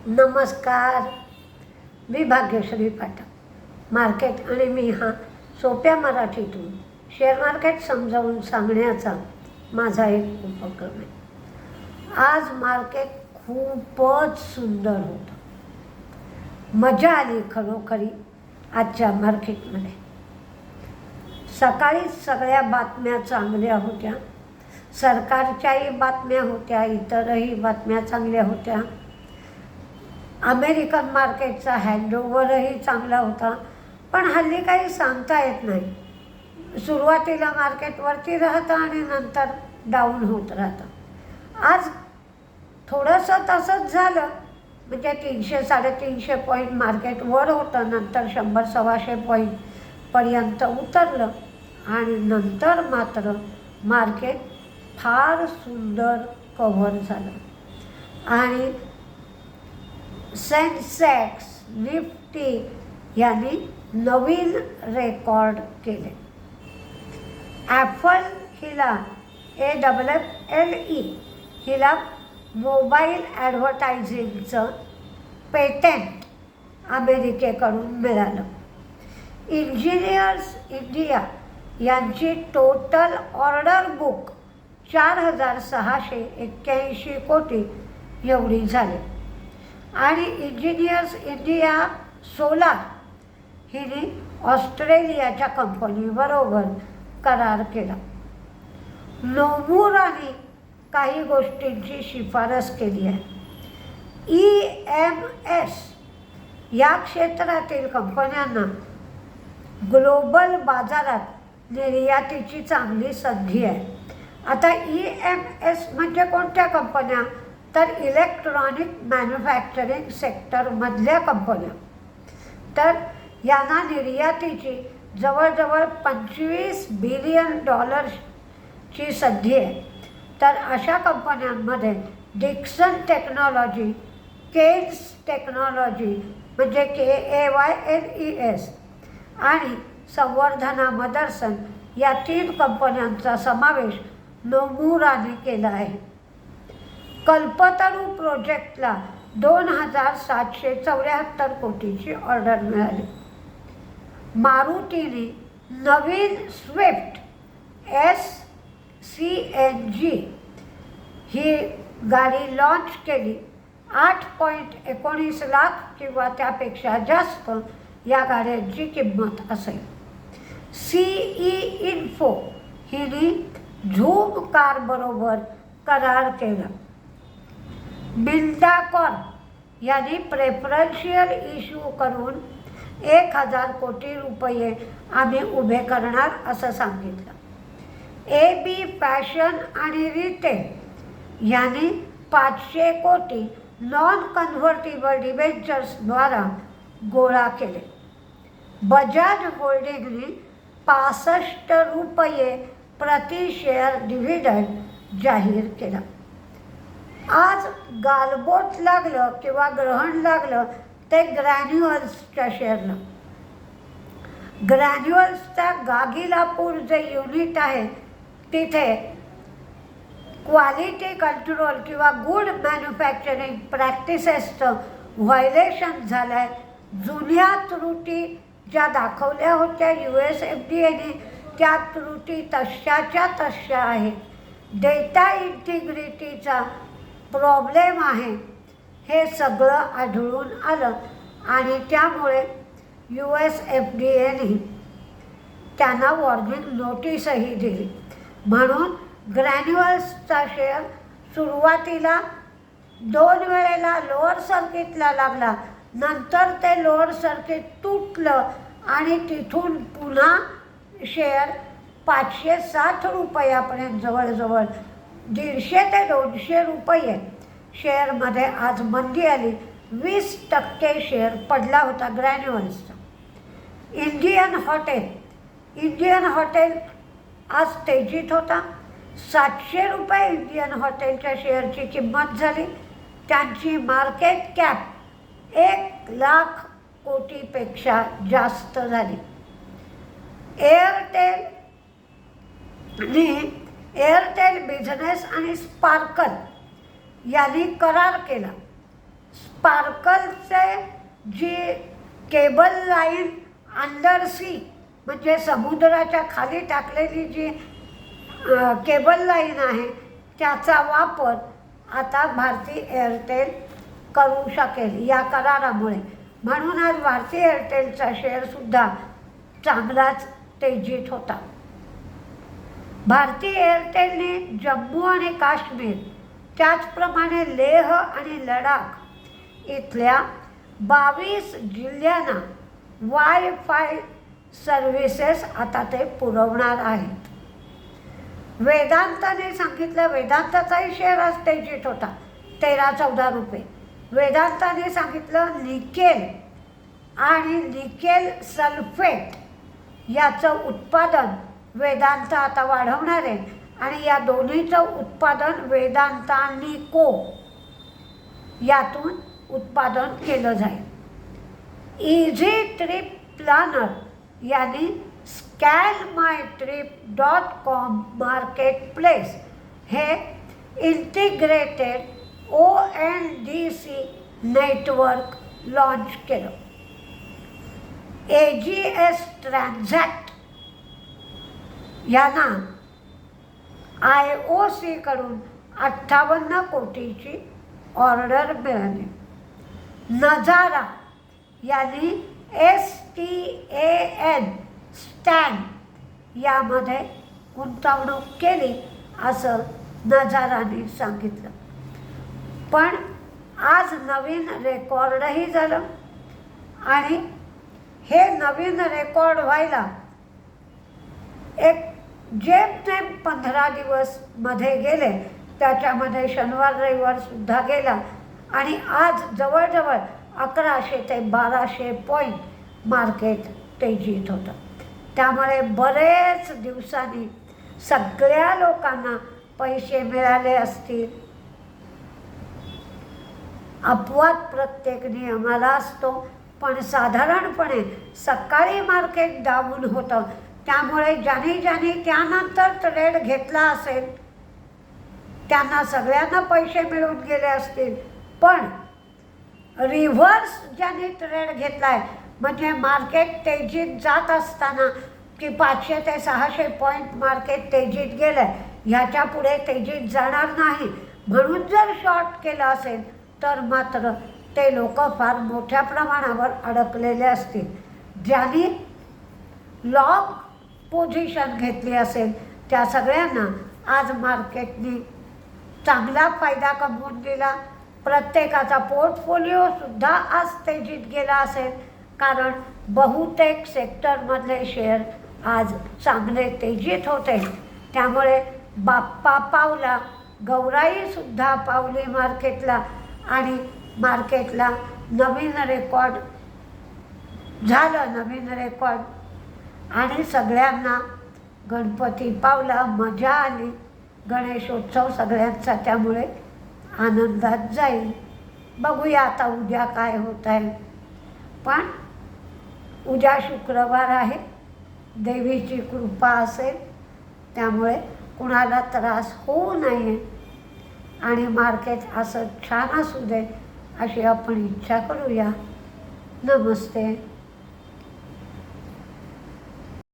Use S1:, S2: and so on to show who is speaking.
S1: नमस्कार. मी भाग्यश्री पाठक. मार्केट आणि मी हा सोप्या मराठीतून शेअर मार्केट समजावून सांगण्याचा माझा एक उपक्रम आहे. आज मार्केट खूपच सुंदर होतं. मजा आली खरोखरी आजच्या मार्केटमध्ये. सकाळीच सगळ्या बातम्या चांगल्या होत्या. सरकारच्याही बातम्या होत्या, इतरही बातम्या चांगल्या होत्या. अमेरिकन मार्केटचा हँडओव्हरही चांगला होता. पण हल्ली काही सांगता येत नाही. सुरुवातीला मार्केट वरती राहतं आणि नंतर डाऊन होत राहतं. आज थोडंसं तसंच झालं. म्हणजे 300-350 पॉईंट मार्केट वर होतं, नंतर 100-125 पॉईंटपर्यंत उतरलं आणि नंतर मात्र मार्केट फार सुंदर कव्हर झालं आणि सेन्सेक्स, निफ्टी यांनी नवीन रेकॉर्ड केले. ॲपल हिला AFFLE हिला मोबाईल ॲडव्हर्टायझिंगचं पेटंट अमेरिकेकडून मिळालं. इंजिनियर्स इंडिया यांची टोटल ऑर्डर बुक 4,681 कोटी एवढी झाली आणि इंजिनियर्स इंडिया सोलार हिने ऑस्ट्रेलियाच्या कंपनीबरोबर करार केला. नोमुराने काही गोष्टींची शिफारस केली आहे. EMS या क्षेत्रातील कंपन्यांना ग्लोबल बाजारात निर्यातीची चांगली संधी आहे. आता EMS म्हणजे कोणत्या कंपन्या? तर इलेक्ट्रॉनिक मॅन्युफॅक्चरिंग सेक्टरमधल्या कंपन्या. तर यांना निर्यातीची जवळजवळ $25 बिलियन ची संधी आहे. तर अशा कंपन्यांमध्ये डिक्सन टेक्नॉलॉजी, केन्स टेक्नॉलॉजी म्हणजे KAYNES आणि संवर्धना मदर्सन या 3 कंपन्यांचा समावेश नोमुराने केला आहे. कल्पतरू प्रोजेक्टला 2,774 कोटीची ऑर्डर मिळाली. मारुतीने नवीन स्विफ्ट SCNG ही गाडी लॉन्च केली. 8.19 लाख किंवा त्यापेक्षा जास्त या गाड्यांची किंमत असेल. CE इन्फो हिने झूम कारबरोबर करार केला. बिल्डाकॉर्प यांनी प्रेफरन्शियल इश्यू करून 1,000 कोटी रुपये आम्ही उभे करणार असं सांगितलं. AB फॅशन आणि रिटेल यांनी 500 कोटी नॉन कन्व्हर्टिबल डिबेंचर्सद्वारा गोळा केले. बजाज होल्डिंगने 65 रुपये प्रति शेअर डिव्हिडंड जाहीर केला. आज गालबोट लागलं किंवा ग्रहण लागलं ते ग्रॅन्युअल्सच्या शेअरला. ग्रॅन्युअल्सच्या गागीलापूर जे युनिट आहे तिथे क्वालिटी कंट्रोल किंवा गुड मॅन्युफॅक्चरिंग प्रॅक्टिसेसचं व्हायलेशन झालं आहे. जुन्या त्रुटी ज्या दाखवल्या होत्या USFDAने त्या त्रुटी तशाच्या तशा आहेत. डेटा इंटिग्रिटीचा प्रॉब्लेम आहे हे सगळं आढळून आलं आणि त्यामुळे USFDAने त्यांना वॉर्निंग नोटीसही दिली. म्हणून ग्रॅन्युअल्सचा शेअर सुरुवातीला 2 वेळेला लोअर सर्किटला लागला. नंतर ते लोअर सर्किट तुटलं आणि तिथून पुन्हा शेअर 560 रुपयापर्यंत जवळजवळ 150 ते 200 रुपये शेअरमध्ये आज मंदी आली. 20% शेअर पडला होता ग्रॅन्युअल्सचा. इंडियन हॉटेल आज तेजीत होता. 700 रुपये इंडियन हॉटेलच्या शेअरची किंमत झाली. त्यांची मार्केट कॅप 1,00,000 कोटीपेक्षा जास्त झाली. एअरटेल बिझनेस आणि स्पार्कल यांनी करार केला. स्पार्कलचे जी केबल लाईन अंडर सी म्हणजे समुद्राच्या खाली टाकलेली जी केबल लाईन आहे त्याचा वापर आता भारती एअरटेल करू शकेल या करारामुळे. म्हणून आज भारती एअरटेलचा शेअरसुद्धा चांगलाच तेजीत होता. भारती एअरटेलने जम्मू आणि काश्मीर त्याचप्रमाणे लेह आणि लडाख इथल्या 22 जिल्ह्यांना वायफाय सर्व्हिसेस आता ते पुरवणार आहेत. वेदांताने सांगितलं, वेदांताचाही शेअर आज तेजीत होता 13-14 रुपये. वेदांताने सांगितलं निकेल आणि निकेल सल्फेट याचं उत्पादन वेदांत आता वाढवणार आहे आणि या दोन्हीचं उत्पादन वेदांता निको यातून उत्पादन केलं जाईल. इझी ट्रिप प्लॅनर यानी scanmytrip.com मार्केटप्लेस हे इंटिग्रेटेड ONDC नेटवर्क लॉन्च केलं. AGS ट्रान्झॅक्ट यांना IOC कडून 58 कोटीची ऑर्डर मिळाली. नजारा यांनी STAN यामध्ये गुंतवणूक केली असं नजाराने सांगितलं. पण आज नवीन रेकॉर्डही झालं आणि हे नवीन रेकॉर्ड व्हायला एक जेमतेम 15 दिवस मध्ये गेले. त्याच्यामध्ये शनिवार रविवारसुद्धा गेला आणि आज जवळजवळ 1100 ते 1200 पॉईंट मार्केट तेजीत होतं. त्यामुळे बरेच दिवसांनी सगळ्या लोकांना पैसे मिळाले असतील. अपवाद प्रत्येक नियमाला असतो, पण साधारणपणे सकाळी मार्केट डाऊन होतं. त्यामुळे ज्यांनी त्यानंतर ट्रेड घेतला असेल त्यांना सगळ्यांना पैसे मिळून गेले असतील. पण रिव्हर्स ज्यांनी ट्रेड घेतला आहे म्हणजे मार्केट तेजीत जात असताना की 500 ते 600 पॉईंट मार्केट तेजीत गेलं आहे, ह्याच्या पुढे तेजीत जाणार नाही म्हणून जर शॉर्ट केलं असेल तर मात्र ते लोक फार मोठ्या प्रमाणावर अडकलेले असतील. ज्यांनी लॉंग पोझिशन घेतली असेल त्या सगळ्यांना आज मार्केटने चांगला फायदा कमवून दिला. प्रत्येकाचा पोर्टफोलिओसुद्धा आज तेजीत गेला असेल कारण बहुतेक सेक्टरमधले शेअर आज चांगले तेजीत होते. त्यामुळे बाप्पा पावला, गौराईसुद्धा पावली मार्केटला आणि मार्केटला नवीन रेकॉर्ड झालं, नवीन रेकॉर्ड आणि सगळ्यांना गणपती पावला, मजा आली. गणेशोत्सव सगळ्यांचा त्यामुळे आनंदात जाईल. बघूया आता उद्या काय होत आहे. पण उद्या शुक्रवार आहे, देवीची कृपा असेल त्यामुळे कुणाला त्रास होऊ नये आणि मार्केट असं छान असू दे अशी आपण इच्छा करूया. नमस्ते.